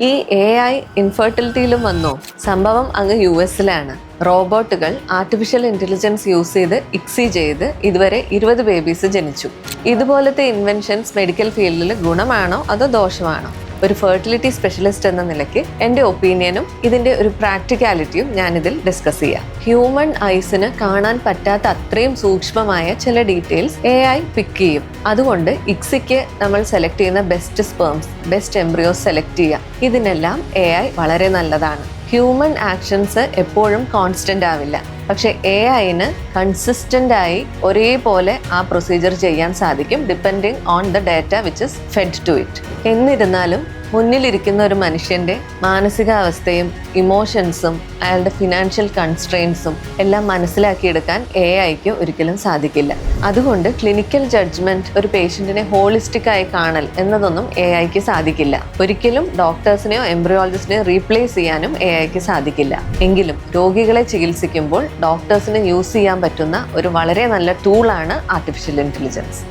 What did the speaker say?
ഈ AI ഇൻഫെർട്ടിലിറ്റിയിലും വന്നു. സംഭവം അങ്ങ് US-ലാണ്. റോബോട്ടുകൾ ആർട്ടിഫിഷ്യൽ ഇൻ്റലിജൻസ് യൂസ് ചെയ്ത് ഇക്സി ചെയ്ത് ഇതുവരെ 20 ബേബീസ് ജനിച്ചു. ഇതുപോലത്തെ ഇൻവെൻഷൻസ് മെഡിക്കൽ ഫീൽഡിൽ ഗുണമാണോ അതോ ദോഷമാണോ? ഒരു ഫെർട്ടിലിറ്റി സ്പെഷ്യലിസ്റ്റ് എന്ന നിലയ്ക്ക് എൻ്റെ ഒപ്പീനിയനും ഇതിൻ്റെ ഒരു പ്രാക്ടിക്കാലിറ്റിയും ഞാനിതിൽ ഡിസ്കസ് ചെയ്യാം. ഹ്യൂമൻ ഐസിന് കാണാൻ പറ്റാത്ത അത്രയും സൂക്ഷ്മമായ ചില ഡീറ്റെയിൽസ് AI പിക്ക് ചെയ്യും. അതുകൊണ്ട് ഇക്സിക്ക് നമ്മൾ സെലക്ട് ചെയ്യുന്ന best sperms, best embryos select ചെയ്യാം. ഇതിനെല്ലാം AI വളരെ നല്ലതാണ്. ഹ്യൂമൻ ആക്ഷൻസ് എപ്പോഴും കോൺസ്റ്റൻ്റ് ആവില്ല. പക്ഷേ AIന് കൺസിസ്റ്റൻ്റ് ആയി ഒരേപോലെ ആ പ്രൊസീജിയർ ചെയ്യാൻ സാധിക്കും, depending on the data which is fed to it. എന്നിരുന്നാലും മുന്നിലിരിക്കുന്ന ഒരു മനുഷ്യൻ്റെ മാനസികാവസ്ഥയും ഇമോഷൻസും അയാളുടെ ഫിനാൻഷ്യൽ കൺസ്ട്രെയിൻസും എല്ലാം മനസ്സിലാക്കിയെടുക്കാൻ AIക്ക് ഒരിക്കലും സാധിക്കില്ല. അതുകൊണ്ട് ക്ലിനിക്കൽ ജഡ്ജ്മെൻറ്റ്, ഒരു പേഷ്യൻറ്റിനെ ഹോളിസ്റ്റിക് ആയി കാണൽ എന്നതൊന്നും AIക്ക് സാധിക്കില്ല. ഒരിക്കലും ഡോക്ടേഴ്സിനെയോ എംബ്രിയോളജിസ്റ്റിനെയോ റീപ്ലേസ് ചെയ്യാനും AIക്ക് സാധിക്കില്ല. എങ്കിലും രോഗികളെ ചികിത്സിക്കുമ്പോൾ ഡോക്ടേഴ്സിന് യൂസ് ചെയ്യാൻ പറ്റുന്ന ഒരു വളരെ നല്ല ടൂളാണ് ആർട്ടിഫിഷ്യൽ ഇൻ്റലിജൻസ്.